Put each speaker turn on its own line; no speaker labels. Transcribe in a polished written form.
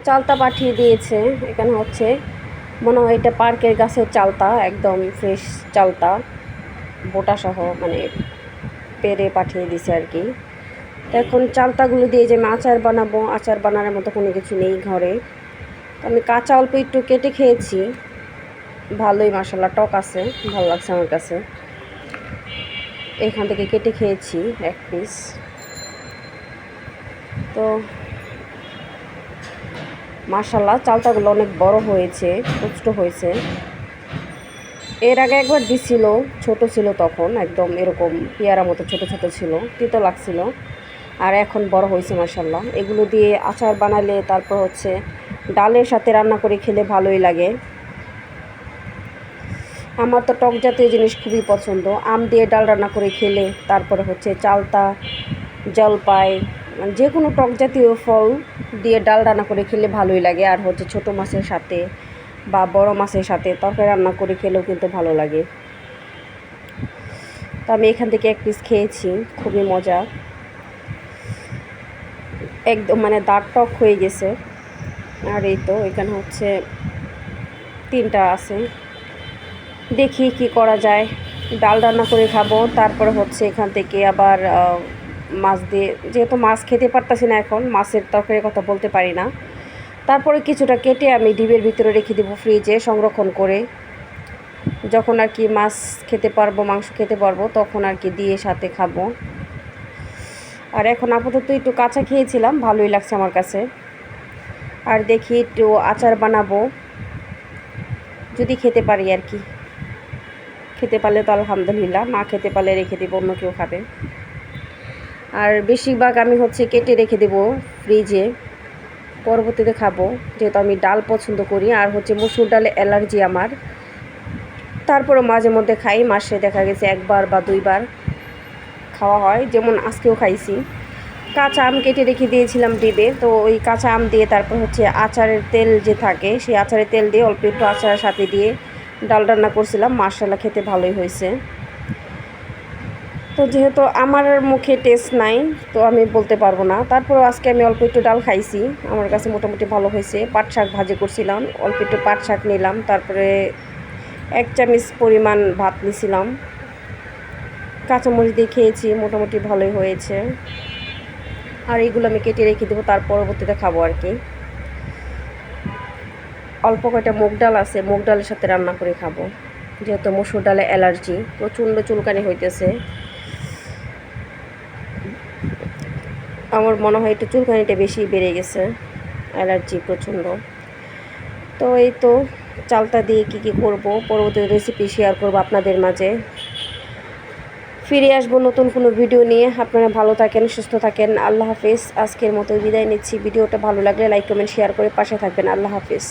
চালতা পাঠিয়ে দিয়েছে। এখানে হচ্ছে মনে হয় এটা পার্কের গাছের চালতা, একদম ফ্রেশ চালতা, বোটা সহ মানে পেরে পাঠিয়ে দিছে আর কি। তো এখন চালতাগুলো দিয়ে যে আমি আচার বানাবো, আচার বানানোর মতো কোনো কিছু নেই ঘরে। তো আমি কাঁচা অল্প একটু কেটে খেয়েছি, ভালোই মাশাআল্লাহ টক আছে, ভালো লাগছে আমার কাছে। এখান থেকে কেটে খেয়েছি এক পিস। তো মাশাআল্লাহ চালতাগুলো অনেক বড় হয়েছে, পুষ্ট হয়েছে। এর আগে একবার দিছিল, ছোট ছিল তখন, একদম এরকম পেয়ারা মতো ছোট ছোট ছিল, তিতো লাগছিল। আর এখন বড় হয়েছে মাশাআল্লাহ। এগুলো দিয়ে আচার বানালে, তারপর হচ্ছে ডালের সাথে রান্না করে খেলে ভালোই লাগে। আমার তো টক জাতীয় জিনিস খুবই পছন্দ। আম দিয়ে ডাল রান্না করে খেলে, তারপরে হচ্ছে চালতা, জলপাই, মানে যে কোনো টক জাতীয় ফল দিয়ে ডাল রান্না করে খেলে ভালোই লাগে। আর হচ্ছে ছোটো মাছের সাথে বা বড় মাছের সাথে তরকারি রান্না করে খেলেও কিন্তু ভালো লাগে। তো আমি এখান থেকে এক পিস খেয়েছি, খুবই মজা, একদম মানে দাঁত টক হয়ে গেছে। আর এই তো এখানে হচ্ছে 3টা আছে, দেখি কি করা যায়। ডাল রান্না করে খাবো, তারপরে হচ্ছে এখান থেকে আবার মাছ দিয়ে, যেহেতু মাছ খেতে পারতাছি না এখন, মাছের তরকারির কথা বলতে পারি না, তারপরে কিছুটা কেটে আমি ডিবের ভিতরে রেখে দেবো ফ্রিজে সংরক্ষণ করে। যখন আর কি মাছ খেতে পারবো, মাংস খেতে পারবো, তখন আর কি দিয়ে সাথে খাবো। আর এখন আপাতত একটু কাঁচা খেয়েছিলাম, ভালোই লাগছে আমার কাছে। আর দেখি একটু আচার বানাবো, যদি খেতে পারি আর কি। খেতে পারলে তো আলহামদুলিল্লাহ, না খেতে পারলে রেখে দেবো, অন্য কেউ খাবে। আর বেশিরভাগ আমি হচ্ছে কেটে রেখে দেবো ফ্রিজে, পরবর্তীতে খাবো, যেহেতু আমি ডাল পছন্দ করি। আর হচ্ছে মসুর ডালে অ্যালার্জি আমার, তারপরে মাঝে মধ্যে খাই, মাসে দেখা গেছে 1বার বা 2বার খাওয়া হয়, যেমন আজকেও খাইছি। কাঁচা আম কেটে রেখে দিয়েছিলাম ডিবে, তো ওই কাঁচা আম দিয়ে তারপর হচ্ছে আচারের তেল যে থাকে, সেই আচারের তেল দিয়ে অল্প একটু আচারের সাথে দিয়ে ডাল রান্না করছিলাম, মাশাআল্লাহ খেতে ভালোই হয়েছে। তো যেহেতু আমার মুখে টেস্ট নাই, তো আমি বলতে পারবো না। তারপরও আজকে আমি অল্প একটু ডাল খাইছি, আমার কাছে মোটামুটি ভালো হয়েছে। পাট শাক ভাজি করছিলাম, অল্প একটু পাট শাক নিলাম, তারপরে 1 চামচ পরিমাণ ভাত নিছিলাম, কাঁচামরিচ দিয়ে খেয়েছি, মোটামুটি ভালোই হয়েছে। আর এইগুলো আমি কেটে রেখে দেবো, তার পরবর্তীতে খাবো আর কি। অল্প কয়টা মুগ ডাল আছে, মুগ ডালের সাথে রান্না করে খাবো, যেহেতু মসুর ডালে অ্যালার্জি, প্রচণ্ড চুলকানি হইতেছে। আমার মনে হয় একটু চুলকানিটা বেশি বেড়ে গেছে, অ্যালার্জি প্রচণ্ড। তো এই তো চালতা দিয়ে কী করব, পরবর্তী রেসিপি শেয়ার করব আপনাদের মাঝে। ফিরে আসবো নতুন কোনো ভিডিও নিয়ে। আপনারা ভালো থাকেন, সুস্থ থাকেন। আল্লাহ হাফেজ। আজকের মতো বিদায় নিচ্ছি। ভিডিওটা ভালো লাগলে লাইক, কমেন্ট, শেয়ার করে পাশে থাকবেন। আল্লাহ হাফেজ।